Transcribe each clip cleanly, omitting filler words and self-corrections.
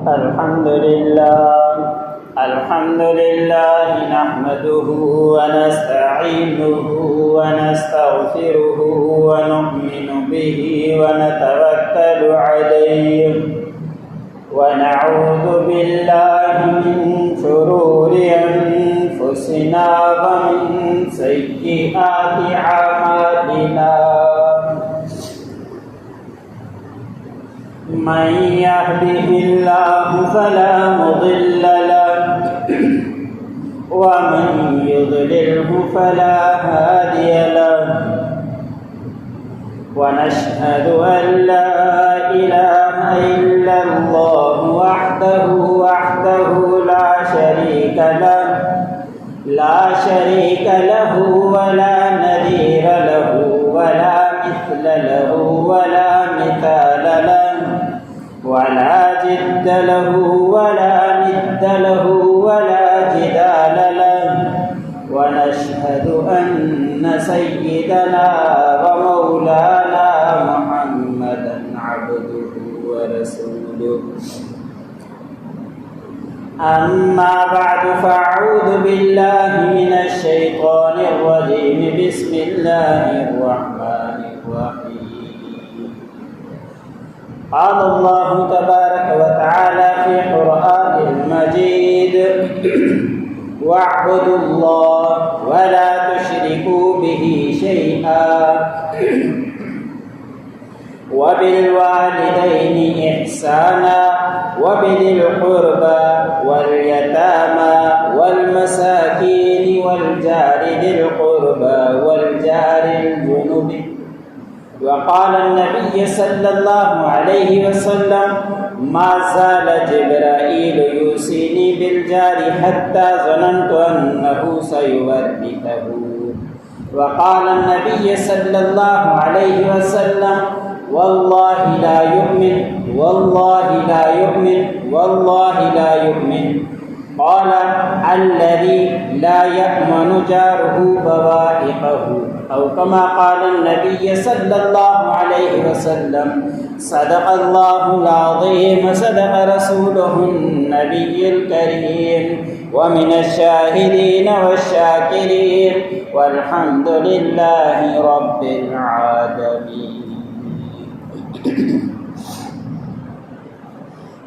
الحمد لله نحمده ونستعينه ونستغفره ونؤمن به ونتوكل عليه ونعوذ بالله من شرور أنفسنا ومن سيئات أعمالنا من يهده الله فلا مضل له ومن يضلله فلا هادي له ونشهد أن لا إله إلا الله وحده لا شريك له ولا نظير له ولا مثل له ولا مثال له ولا جد له ولا ند له ولا جدال له ونشهد أن سيدنا ومولانا محمدا عبده ورسوله أما بعد فأعوذ بالله من الشيطان الرجيم بسم الله الرحمن الرحيم قال الله تبارك وتعالى في قرآن المجيد واعبدوا الله ولا تشركوا به شيئا وبالوالدين إحسانا وبذي القربى واليتامى والمساكين والجار ذي القربى والجار الجنب وقال النبي صلى الله عليه وسلم ما زال جبرائيل يوصيني بالجار حتى ظننت أنه سيورثه وقال النبي صلى الله عليه وسلم والله لا يؤمن قال الذي لا يأمن جاره بوائقه أو كما قال النبي صلى الله عليه وسلم صدق الله العظيم صدق رسوله النبي الكريم ومن الشاهدين والشاكرين والحمد لله رب العالمين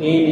3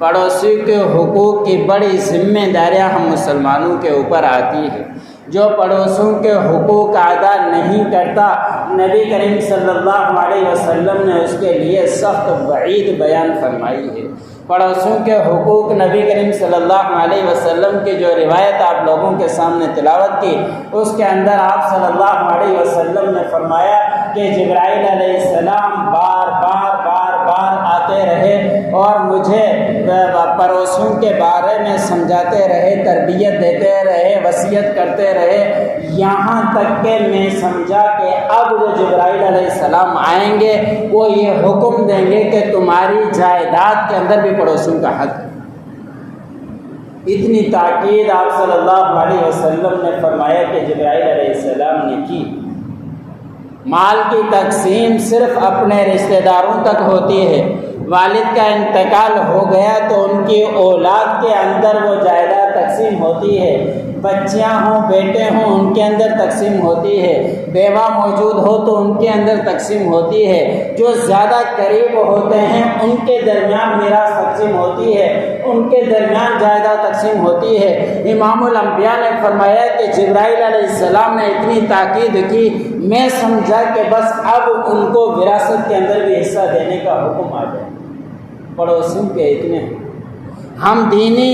پڑوسی کے حقوق کی بڑی ذمہ داریاں ہم مسلمانوں کے اوپر آتی ہے۔ جو پڑوسیوں کے حقوق ادا نہیں کرتا، نبی کریم صلی اللہ علیہ وسلم نے اس کے لیے سخت وعید بیان فرمائی ہے۔ پڑوسیوں کے حقوق، نبی کریم صلی اللہ علیہ وسلم کی جو روایت آپ لوگوں کے سامنے تلاوت کی، اس کے اندر آپ صلی اللہ علیہ وسلم نے فرمایا کہ جبرائیل علیہ السلام بار بار آتے رہے اور مجھے پڑوسیوں کے بارے میں سمجھاتے رہے، تربیت دیتے رہے، وصیت کرتے رہے، یہاں تک کہ میں سمجھا کہ اب جو جبرائیل علیہ السلام آئیں گے وہ یہ حکم دیں گے کہ تمہاری جائیداد کے اندر بھی پڑوسیوں کا حق ہے۔ اتنی تاکید آپ صلی اللہ علیہ وسلم نے فرمایا کہ جبرائیل علیہ السلام نے کی۔ مال کی تقسیم صرف اپنے رشتہ داروں تک ہوتی ہے۔ والد کا انتقال ہو گیا تو ان کی اولاد کے اندر وہ جائیداد تقسیم ہوتی ہے، بچیاں ہوں بیٹے ہوں ان کے اندر تقسیم ہوتی ہے، بیوہ موجود ہو تو ان کے اندر تقسیم ہوتی ہے، جو زیادہ قریب ہوتے ہیں ان کے درمیان میراث تقسیم ہوتی ہے، ان کے درمیان جائیداد تقسیم ہوتی ہے۔ امام الانبیاء نے فرمایا کہ جبرائیل علیہ السلام نے اتنی تاکید کی، میں سمجھا کہ بس اب ان کو وراثت کے اندر بھی حصہ دینے کا حکم آ جائے۔ پڑوسیوں کے اتنے ہم دینی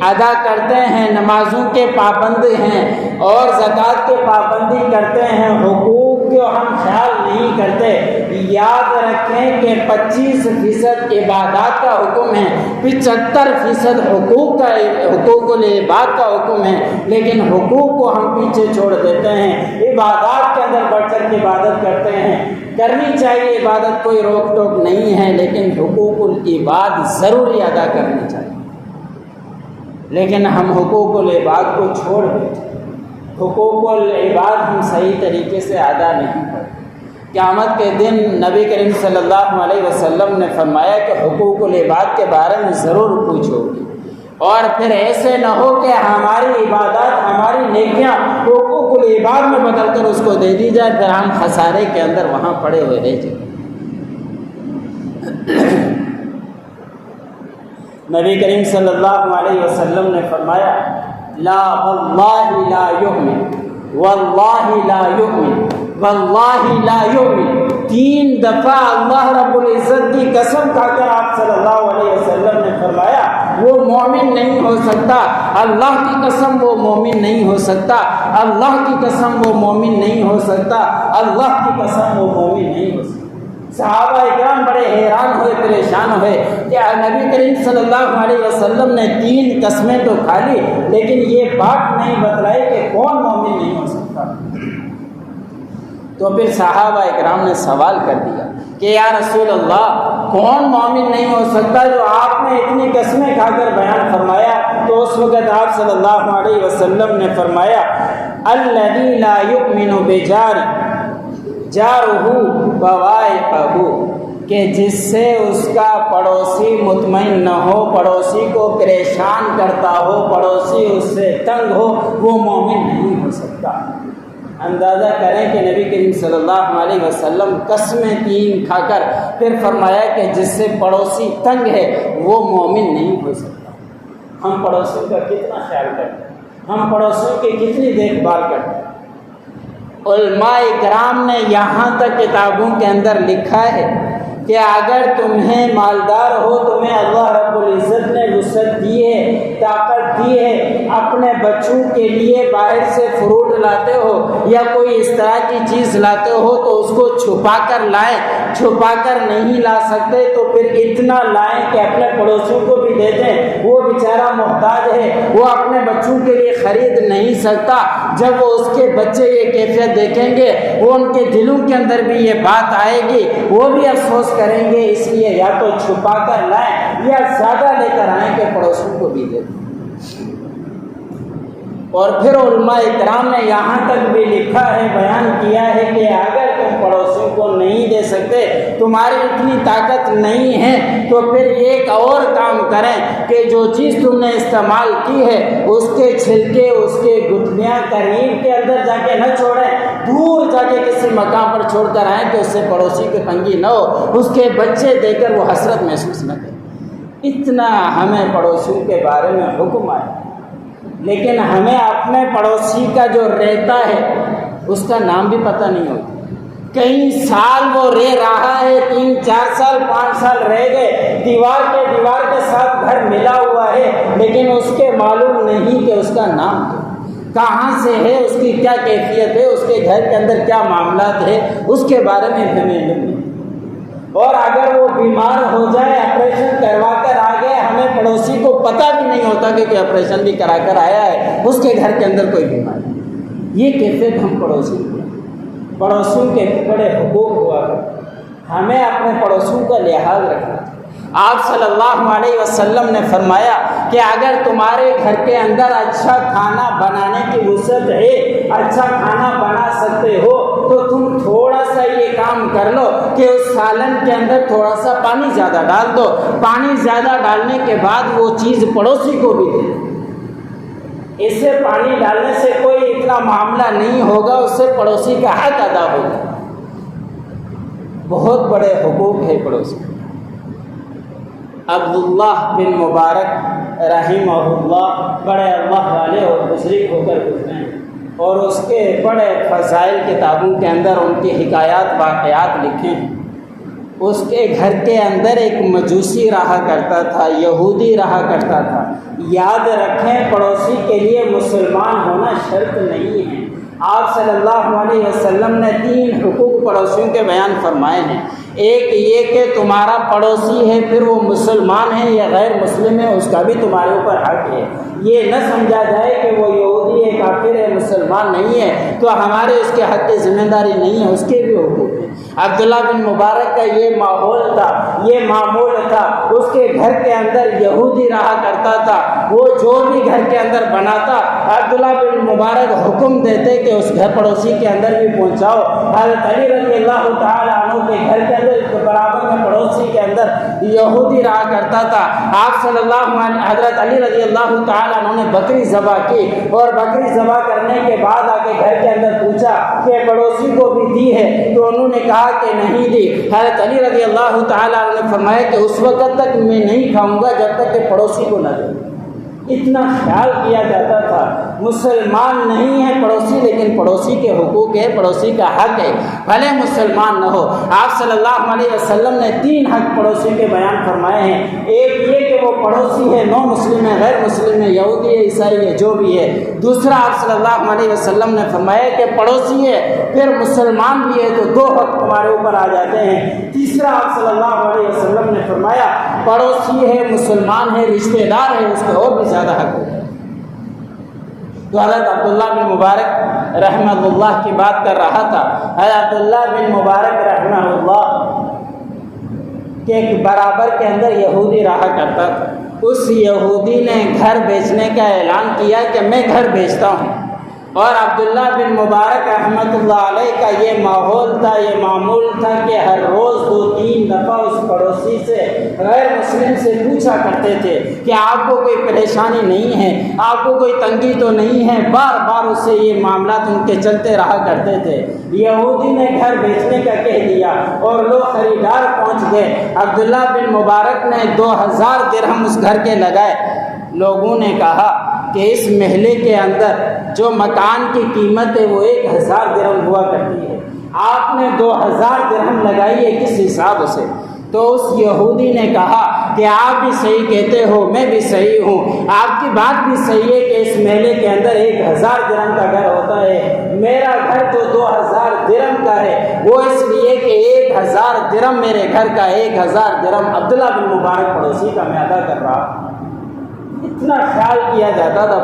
ادا کرتے ہیں، نمازوں کے پابند ہیں اور زکوٰۃ کے پابندی کرتے ہیں، حقوق کو ہم خیال نہیں کرتے۔ یاد رکھیں کہ 25% عبادات کا حکم ہے، 75% حقوق العباد کا حکم ہے، لیکن حقوق کو ہم پیچھے چھوڑ دیتے ہیں، عبادات کے اندر بڑھ کر کے عبادت کرتے ہیں۔ کرنی چاہیے عبادت، کوئی روک ٹوک نہیں ہے، لیکن حقوق العباد ضروری ادا کرنی چاہیے، لیکن ہم حقوق العباد کو چھوڑ دیتے، حقوق العباد ہم صحیح طریقے سے ادا نہیں کرتے۔ قیامت کے دن نبی کریم صلی اللہ علیہ وسلم نے فرمایا کہ حقوق العباد کے بارے میں ضرور پوچھو گی، اور پھر ایسے نہ ہو کہ ہماری عبادات، ہماری نیکیاں حقوق العباد میں بدل کر اس کو دے دی جائے، پھر ہم خسارے کے اندر وہاں پڑے ہوئے رہ جائیں۔ نبی کریم صلی اللہ علیہ وسلم نے فرمایا لا واللہ لا یؤمن، واللہ لا یؤمن، واللہ لا یؤمن، 3 دفعہ اللہ رب العزت کی قسم کھا کر آپ صلی اللہ علیہ وسلم نے فرمایا وہ مومن نہیں ہو سکتا، اللہ کی قسم وہ مومن نہیں ہو سکتا، اللہ کی قسم وہ مومن نہیں ہو سکتا، اللہ کی قسم وہ مومن نہیں ہو سکتا۔ صحابہ اکرام بڑے حیران ہوئے، پریشان ہوئے کہ نبی کریم صلی اللہ علیہ وسلم نے 3 قسمیں تو کھا لی، لیکن یہ بات نہیں بتلائی کہ کون مومن نہیں ہو سکتا۔ تو پھر صحابہ اکرام نے سوال کر دیا کہ یا رسول اللہ کون مومن نہیں ہو سکتا جو آپ نے اتنی قسمیں کھا کر بیان فرمایا؟ تو اس وقت آپ صلی اللہ علیہ وسلم نے فرمایا الذی لا یؤمن بجار جارہ بوائقہ، کہ جس سے اس کا پڑوسی مطمئن نہ ہو، پڑوسی کو پریشان کرتا ہو، پڑوسی اس سے تنگ ہو، وہ مومن نہیں ہو سکتا۔ اندازہ کریں کہ نبی کریم صلی اللہ علیہ وسلم قسمیں 3 کھا کر پھر فرمایا کہ جس سے پڑوسی تنگ ہے وہ مومن نہیں ہو سکتا۔ ہم پڑوسیوں کا کتنا خیال کرتے ہیں، ہم پڑوسیوں کی کتنی دیکھ بھال کرتے ہیں۔ علماء کرام نے یہاں تک کتابوں کے اندر لکھا ہے کہ اگر تمہیں مالدار ہو، تمہیں اللہ رب العزت نے وسعت دی ہے، طاقت دی ہے، اپنے بچوں کے لیے باہر سے فروٹ لاتے ہو یا کوئی اس طرح کی چیز لاتے ہو تو اس کو چھپا کر لائیں، چھپا کر نہیں لا سکتے تو پھر اتنا لائیں کہ اپنے پڑوسیوں کو بھی دے دیں، وہ بیچارہ محتاج ہے، وہ اپنے بچوں کے لیے خرید نہیں سکتا۔ جب وہ اس کے بچے یہ کیفیت دیکھیں گے وہ ان کے دلوں کے اندر بھی یہ بات آئے گی، وہ بھی افسوس کریں گے، اس لیے یا تو چھپا کر لائیں یا زیادہ لے کر آئیں کہ پڑوسیوں کو بھی دے دیں۔ اور پھر علماء اکرام نے یہاں تک بھی لکھا ہے، بیان کیا ہے کہ اگر تم پڑوسیوں کو نہیں دے سکتے، تمہاری اتنی طاقت نہیں ہے، تو پھر ایک اور کام کریں کہ جو چیز تم نے استعمال کی ہے اس کے چھلکے، اس کے گٹھلیاں قریب کے اندر جا کے نہ چھوڑیں، دور جا کے کسی مقام پر چھوڑ کر آئیں کہ اس سے پڑوسی کی تنگی نہ ہو، اس کے بچے دے کر وہ حسرت محسوس نہ کریں۔ اتنا ہمیں پڑوسیوں کے بارے میں حکم آیا، لیکن ہمیں اپنے پڑوسی کا جو رہتا ہے اس کا نام بھی پتہ نہیں ہوتا۔ کئی سال وہ رہ رہا ہے، 3 4 سال 5 سال رہ گئے، دیوار کے ساتھ گھر ملا ہوا ہے، لیکن اس کے معلوم نہیں کہ اس کا نام کہاں سے ہے، اس کی کیا کیفیت ہے، اس کے گھر کے اندر کیا معاملات ہے، اس کے بارے میں ہمیں علم نہیں۔ اور اگر وہ بیمار ہو جائے، آپریشن کروا کر آ گئے، ہمیں پڑوسی کو پتہ بھی نہیں ہوتا کہ کوئی آپریشن بھی کرا کر آیا ہے، اس کے گھر کے اندر کوئی بیماری ہے۔ یہ کیفیت ہم پڑوسیوں کے بڑے حقوق ہوا کرتے، ہمیں اپنے پڑوسیوں کا لحاظ رکھنا۔ آپ صلی اللہ علیہ وسلم نے فرمایا کہ اگر تمہارے گھر کے اندر اچھا کھانا بنانے کی وسعت ہے، اچھا کھانا بنا سکتے ہو، تو تم تھوڑا سا یہ کام کر لو کہ اس سالن کے اندر تھوڑا سا پانی زیادہ ڈال دو، پانی زیادہ ڈالنے کے بعد وہ چیز پڑوسی کو بھی دے۔ اس سے پانی ڈالنے سے کوئی اتنا معاملہ نہیں ہوگا، اس سے پڑوسی کا حق ادا ہوگا۔ بہت بڑے حقوق ہے پڑوسی۔ عبداللہ بن مبارک رحمہ اللہ بڑے اللہ والے اور بزرگ ہو کر گزرے ہیں، اور اس کے بڑے فضائل کتابوں کے اندر ان کی حکایات واقعات لکھے ہیں۔ اس کے گھر کے اندر ایک مجوسی رہا کرتا تھا، یہودی رہا کرتا تھا۔ یاد رکھیں، پڑوسی کے لیے مسلمان ہونا شرط نہیں ہے۔ آپ صلی اللہ علیہ وسلم نے 3 حقوق پڑوسیوں کے بیان فرمائے ہیں۔ ایک یہ کہ تمہارا پڑوسی ہے، پھر وہ مسلمان ہے یا غیر مسلم ہے، اس کا بھی تمہارے اوپر حق ہے۔ یہ نہ سمجھا جائے کہ وہ یہودی ہے، کافر ہے، مسلمان نہیں ہے تو ہمارے اس کے حق کی ذمہ داری نہیں ہے، اس کے بھی حقوق ہیں۔ عبداللہ بن مبارک کا یہ ماحول تھا، یہ معمول تھا۔ اس کے گھر کے اندر یہودی رہا کرتا تھا، وہ جو بھی گھر کے اندر بناتا، عبداللہ بن مبارک حکم دیتے کہ اس گھر پڑوسی کے اندر بھی پہنچاؤ۔ حضرت علی رضی اللہ تعالیٰ عنہ کے گھر کے اندر برابر میں پڑوسی کے اندر یہودی رہا کرتا تھا۔ آپ صلی اللہ علیہ حضرت علی رضی اللہ تعالیٰ عنہ نے بکری ذبح کی، اور بکری ذبح کرنے کے بعد آ کے گھر کے اندر پوچھا کہ پڑوسی کو بھی دی ہے، تو انہوں نے کہا کہ نہیں دی۔ حضرت علی رضی اللہ تعالیٰ عنہ نے فرمایا کہ اس وقت تک میں نہیں کھاؤں گا جب تک کہ پڑوسی کو نہ دے۔ اتنا خیال کیا جاتا تھا۔ مسلمان نہیں ہے پڑوسی، لیکن پڑوسی کے حقوق ہے، پڑوسی کا حق ہے، بھلے مسلمان نہ ہو۔ آپ صلی اللہ علیہ وسلم نے 3 حق پڑوسی کے بیان فرمائے ہیں۔ ایک یہ کہ وہ پڑوسی ہے، نو مسلم ہے، غیر مسلم ہے، یہودی ہے، عیسائی ہے، جو بھی ہے۔ دوسرا آپ صلی اللہ علیہ وسلم نے فرمایا کہ پڑوسی ہے پھر مسلمان بھی ہے، تو 2 حق تمہارے اوپر آ جاتے ہیں۔ تیسرا آپ صلی اللہ علیہ وسلم نے فرمایا پڑوسی ہے، مسلمان ہے، رشتہ دار ہے، اس کے اور بھی زیادہ حق ہے۔ تو حضرت عبداللہ بن مبارک رحمہ اللہ کی بات کر رہا تھا۔ حضرت عبداللہ بن مبارک رحمہ اللہ کے برابر کے اندر یہودی رہا کرتا تھا۔ اس یہودی نے گھر بیچنے کا اعلان کیا کہ میں گھر بیچتا ہوں، اور عبداللہ بن مبارک رحمۃ اللہ علیہ کا یہ ماحول تھا، یہ معمول تھا کہ ہر روز 2-3 دفعہ اس پڑوسی سے، غیر مسلم سے پوچھا کرتے تھے کہ آپ کو کوئی پریشانی نہیں ہے، آپ کو کوئی تنگی تو نہیں ہے۔ بار بار اس سے یہ معاملات ان کے چلتے رہا کرتے تھے۔ یہودی نے گھر بیچنے کا کہہ دیا اور لوگ خریدار پہنچ گئے۔ عبداللہ بن مبارک نے 2000 درہم اس گھر کے لگائے۔ لوگوں نے کہا کہ اس محلے کے اندر جو مکان کی قیمت ہے وہ 1000 درہم ہوا کرتی ہے، آپ نے 2000 درہم لگائی ہے، کس حساب سے؟ تو اس یہودی نے کہا کہ آپ بھی صحیح کہتے ہو، میں بھی صحیح ہوں، آپ کی بات بھی صحیح ہے کہ اس محلے کے اندر 1000 درہم کا گھر ہوتا ہے، میرا گھر تو 2000 درہم کا ہے، وہ اس لیے کہ 1000 درہم میرے گھر کا، 1000 درہم عبداللہ بن مبارک پڑوسی کا میں ادا کر رہا ہوں۔ اتنا خیال کیا جاتا تھا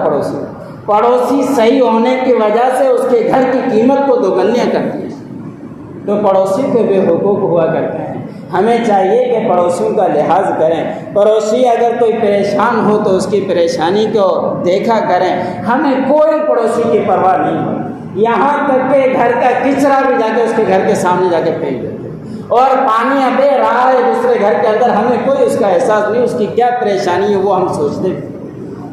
پڑوسی صحیح ہونے کی وجہ سے اس کے گھر کی قیمت کو دوگنیاں کرتی ہے۔ تو پڑوسی کو بھی حقوق ہوا کرتے ہیں۔ ہمیں چاہیے کہ پڑوسیوں کا لحاظ کریں۔ پڑوسی اگر کوئی پریشان ہو تو اس کی پریشانی کو دیکھا کریں۔ ہمیں کوئی پڑوسی کی پرواہ نہیں ہو، یہاں تک کہ گھر کا کچرا بھی جا کے اس کے گھر کے سامنے جا کے پھینک دیتے، اور پانی بہہ رہا ہے دوسرے گھر کے اندر، ہمیں کوئی اس کا احساس نہیں، اس کی کیا پریشانی ہے وہ ہم سوچتے ہیں۔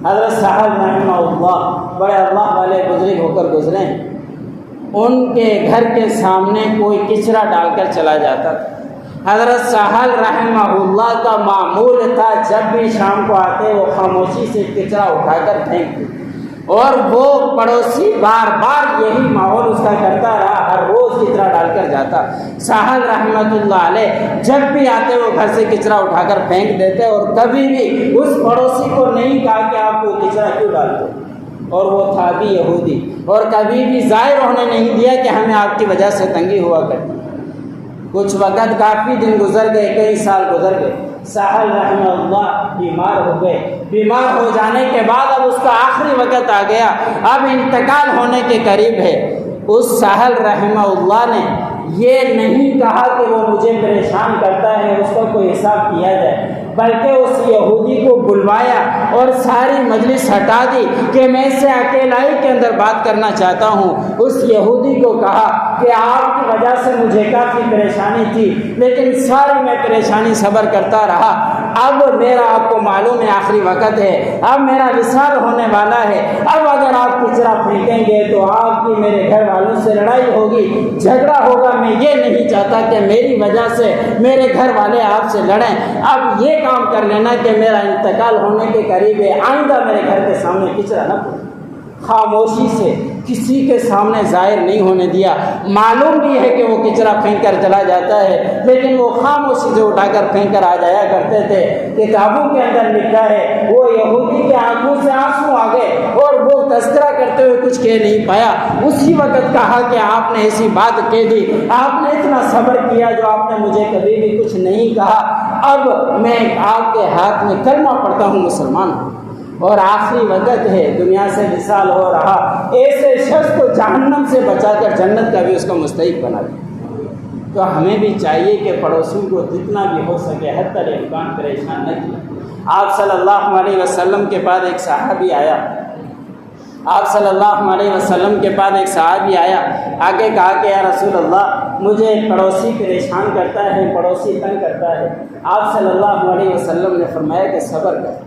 حضرت صاحب رحمہ اللہ بڑے اللہ والے بزرگ ہو کر گزرے ہیں، ان کے گھر کے سامنے کوئی کچرا ڈال کر چلا جاتا تھا۔ حضرت سہل رحمہ اللہ کا معمول تھا جب بھی شام کو آتے وہ خاموشی سے کچرا اٹھا کر پھینکتے، اور وہ پڑوسی بار بار یہی ماحول اس کا کرتا رہا، ہر روز کچرا ڈال کر جاتا۔ سہل رحمۃ اللہ علیہ جب بھی آتے وہ گھر سے کچرا اٹھا کر پھینک دیتے، اور کبھی بھی اس پڑوسی کو نہیں کہا کہ آپ کو کچرا کیوں ڈالتے، اور وہ تھا بھی یہودی، اور کبھی بھی ظاہر ہونے نہیں دیا کہ ہمیں آپ کی وجہ سے تنگی ہوا کرتی۔ کچھ وقت کافی دن گزر گئے، کئی سال گزر گئے، سہل رحمہ اللہ بیمار ہو گئے۔ بیمار ہو جانے کے بعد اب اس کا آخری وقت آ گیا، اب انتقال ہونے کے قریب ہے۔ اس سہل رحمہ اللہ نے یہ نہیں کہا کہ وہ مجھے پریشان کرتا ہے، اس کا کوئی حساب کیا جائے، بلکہ اس یہودی کو بلوایا اور ساری مجلس ہٹا دی کہ میں اس سے اکیلائی کے اندر بات کرنا چاہتا ہوں۔ اس یہودی کو کہا کہ آپ کی وجہ سے مجھے کافی پریشانی تھی، لیکن ساری میں پریشانی صبر کرتا رہا، اب میرا آپ کو معلوم ہے آخری وقت ہے، اب میرا وصال ہونے والا ہے، اب اگر آپ کچرا پھینکیں گے تو آپ کی میرے گھر والوں سے لڑائی ہوگی، جھگڑا ہوگا، میں یہ نہیں چاہتا کہ میری وجہ سے میرے گھر والے آپ سے لڑیں، اب یہ کام کر لینا کہ میرا انتقال ہونے کے قریب ہے، آئندہ میرے گھر کے سامنے کچرا نہ پھینکیں۔ خاموشی سے کسی کے سامنے ظاہر نہیں ہونے دیا، معلوم بھی ہے کہ وہ کچرا پھینک کر چلا جاتا ہے، لیکن وہ خاموشی سے اٹھا کر پھینک کر آ جایا کرتے تھے۔ کتابوں کے اندر لکھا ہے وہ یہودی کے آنکھوں سے آنسو آ گئے اور وہ تذکرہ کرتے ہوئے کچھ کہہ نہیں پایا۔ اسی وقت کہا کہ آپ نے ایسی بات کہہ دی، آپ نے اتنا صبر کیا جو آپ نے مجھے کبھی بھی کچھ نہیں کہا، اب میں آپ کے ہاتھ میں کلمہ پڑھتا ہوں، مسلمان ہوں، اور آخری وقت ہے، دنیا سے وصال ہو رہا، ایسے شخص کو جہنم سے بچا کر جنت کا بھی اس کا مستحق بنا دیا۔ تو ہمیں بھی چاہیے کہ پڑوسیوں کو جتنا بھی ہو سکے حتی الامکان پریشان نہ کیا۔ آپ صلی اللہ علیہ وسلم کے بعد ایک صحابی آیا، آپ صلی اللہ علیہ وسلم کے بعد ایک صحابی آیا، آگے کہا کہ یا رسول اللہ مجھے پڑوسی پریشان کرتا ہے، پڑوسی تنگ کرتا ہے۔ آپ صلی اللہ علیہ وسلم نے فرمایا کہ صبر کر۔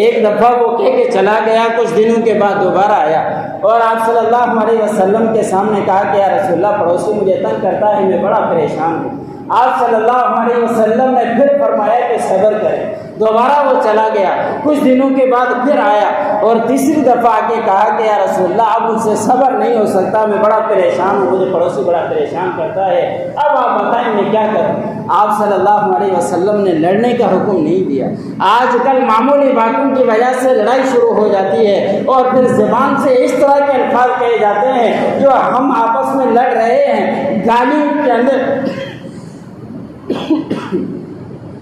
ایک دفعہ وہ کہہ کے چلا گیا، کچھ دنوں کے بعد دوبارہ آیا اور آپ صلی اللہ علیہ وسلم کے سامنے کہا کہ یا رسول اللہ پڑوسی مجھے تنگ کرتا ہے، میں بڑا پریشان ہوں۔ آپ صلی اللہ علیہ وسلم نے پھر فرمایا کہ صبر کریں۔ دوبارہ وہ چلا گیا، کچھ دنوں کے بعد پھر آیا اور تیسری دفعہ آ کے کہا کہ یا رسول اللہ اب مجھ سے صبر نہیں ہو سکتا، میں بڑا پریشان ہوں، مجھے پڑوسی بڑا پریشان کرتا ہے، اب آپ بتائیں میں کیا کروں۔ آپ صلی اللہ علیہ وسلم نے لڑنے کا حکم نہیں دیا۔ آج کل معمولی باتوں کی وجہ سے لڑائی شروع ہو جاتی ہے اور پھر زبان سے اس طرح کے الفاظ کہے جاتے ہیں جو ہم آپس میں لڑ رہے ہیں، گالیوں کے اندر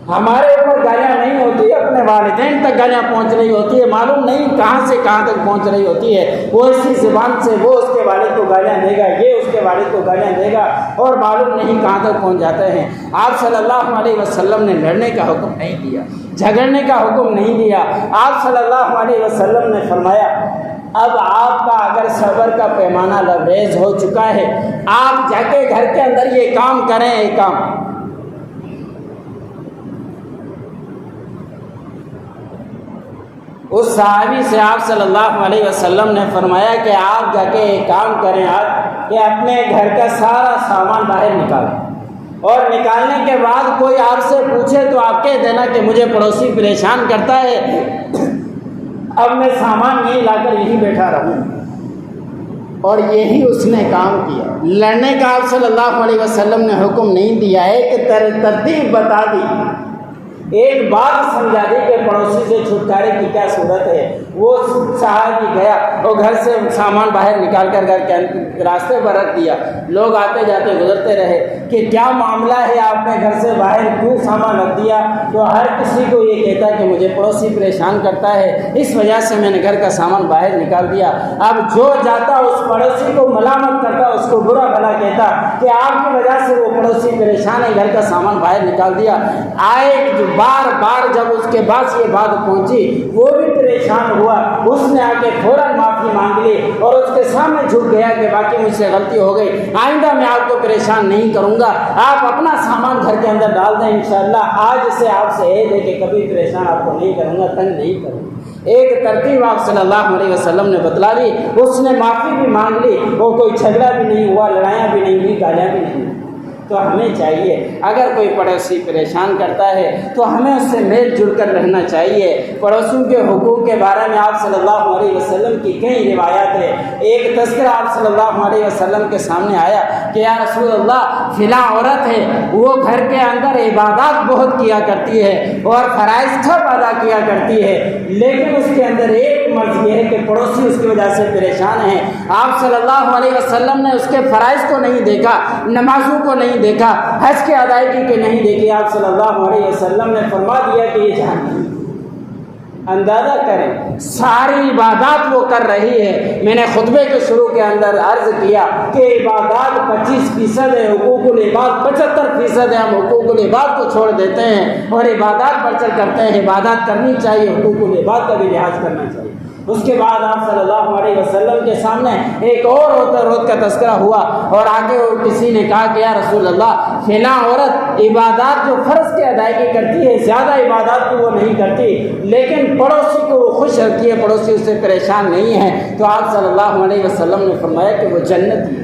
ہمارے اوپر گالیاں نہیں ہوتی، اپنے والدین تک گالیاں پہنچ رہی ہوتی ہے، معلوم نہیں کہاں سے کہاں تک پہنچ رہی ہوتی ہے۔ وہ اسی زبان سے وہ اس کے والد کو گالیاں دے گا، یہ اس کے والد کو گالیاں دے گا، اور معلوم نہیں کہاں تک پہنچ جاتے ہیں۔ آپ صلی اللہ علیہ وسلم نے لڑنے کا حکم نہیں دیا، جھگڑنے کا حکم نہیں دیا۔ آپ صلی اللہ علیہ وسلم نے فرمایا اب آپ کا اگر صبر کا پیمانہ لبریز ہو چکا ہے، آپ جا کے گھر کے اندر یہ کام کریں، ایک کام اس صحابی سے آپ صلی اللہ علیہ وسلم نے فرمایا کہ آپ جا کے ایک کام کریں آپ کہ اپنے گھر کا سارا سامان باہر نکالیں، اور نکالنے کے بعد کوئی آپ سے پوچھے تو آپ کہہ دینا کہ مجھے پڑوسی پریشان کرتا ہے، اب میں سامان یہیں لا کر یہیں بیٹھا رہوں۔ اور یہی اس نے کام کیا۔ لڑنے کا آپ صلی اللہ علیہ وسلم نے حکم نہیں دیا، ایک ترتیب بتا دی، ایک بات سمجھا دی کہ پڑوسی سے چھٹکارے کی کیا صورت ہے۔ وہ صحابی گیا، وہ گھر سے سامان باہر نکال کر گھر کے راستے پر رکھ دیا، لوگ آتے جاتے گزرتے رہے کہ کیا معاملہ ہے، آپ نے گھر سے باہر کیوں سامان رکھ دیا؟ تو ہر کسی کو یہ کہتا کہ مجھے پڑوسی پریشان کرتا ہے، اس وجہ سے میں نے گھر کا سامان باہر نکال دیا۔ اب جو جاتا اس پڑوسی کو ملامت کرتا، اس کو برا بھلا کہتا کہ آپ کی وجہ سے وہ پڑوسی پریشان ہے، گھر کا سامان باہر نکال دیا۔ آئے بار بار جب اس کے پاس یہ بات پہنچی وہ بھی پریشان ہوا، اس نے آ کے فوراً معافی مانگ لی اور اس کے سامنے جھک گیا کہ باقی مجھ سے غلطی ہو گئی، آئندہ میں آپ کو پریشان نہیں کروں گا، آپ اپنا سامان گھر کے اندر ڈال دیں، انشاءاللہ آج سے آپ سے عہد ہے کہ کبھی پریشان آپ کو نہیں کروں گا، تنگ نہیں کروں گا۔ ایک ترتیب آپ صلی اللہ علیہ وسلم نے بتلا دی، اس نے معافی بھی مانگ لی، وہ کوئی جھگڑا بھی نہیں ہوا، لڑائیاں بھی نہیں ہوئی، گالیاں بھی نہیں ہوئی۔ تو ہمیں چاہیے اگر کوئی پڑوسی پریشان کرتا ہے تو ہمیں اس سے مل جل کر رہنا چاہیے۔ پڑوسیوں کے حقوق کے بارے میں آپ صلی اللہ علیہ وسلم کی کئی روایات ہیں۔ ایک تذکرہ آپ صلی اللہ علیہ وسلم کے سامنے آیا کہ یا رسول اللہ فلاں عورت ہے، وہ گھر کے اندر عبادات بہت کیا کرتی ہے اور فرائض سب ادا کیا کرتی ہے، لیکن اس کے اندر ایک مرض یہ ہے کہ پڑوسی اس کی وجہ سے پریشان ہیں۔ آپ صلی اللہ علیہ وسلم نے اس کے فرائض کو نہیں دیکھا، نمازوں کو نہیں دیکھا، حج کی ادائیگی کے نہیں دیکھی۔ آپ صلی اللہ علیہ وسلم نے فرما دیا کہ یہ جہنمی۔ اندازہ کریں ساری عبادات وہ کر رہی ہے۔ میں نے خطبے کے شروع کے اندر عرض کیا کہ عبادات 25% ہے، حقوق العباد 75% ہے۔ ہم حقوق العباد کو چھوڑ دیتے ہیں اور عبادات پر چل کرتے ہیں۔ عبادات کرنی چاہیے، حقوق العباد کا بھی لحاظ کرنا چاہیے۔ اس کے بعد آپ صلی اللہ علیہ وسلم کے سامنے ایک اور عورت کا تذکرہ ہوا اور آگے کسی نے کہا کہ یا رسول اللہ فلاں عورت عبادات جو فرض کی ادائیگی کرتی ہے، زیادہ عبادات کو وہ نہیں کرتی، لیکن پڑوسی کو وہ خوش رکھتی ہے، پڑوسی اس سے پریشان نہیں ہے۔ تو آپ صلی اللہ علیہ وسلم نے فرمایا کہ وہ جنتی ہے۔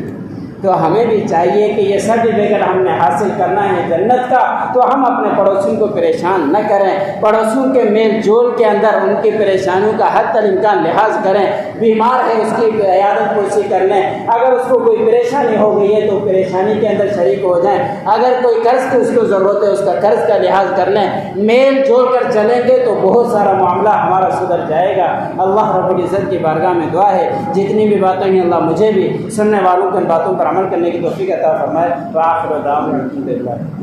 تو ہمیں بھی چاہیے کہ یہ سرٹیفکیٹ ہم نے حاصل کرنا ہے جنت کا، تو ہم اپنے پڑوسیوں کو پریشان نہ کریں، پڑوسیوں کے میل جول کے اندر ان کی پریشانیوں کا حد تک امکان لحاظ کریں۔ بیمار ہے اس کی عیادت پرسی کر لیں، اگر اس کو کوئی پریشانی ہو گئی ہے تو پریشانی کے اندر شریک ہو جائیں، اگر کوئی قرض کی اس کو ضرورت ہے اس کا قرض کا لحاظ کر لیں۔ میل جول کر چلیں گے تو بہت سارا معاملہ ہمارا سدھر جائے گا۔ اللہ رب العزت کی بارگاہ میں دعا ہے جتنی بھی باتیں ہیں اللہ مجھے بھی سننے والوں کو ان باتوں پر عمل کرنے کی توفیق عطا فرمائے۔ وآخر دعوانا الحمدللہ۔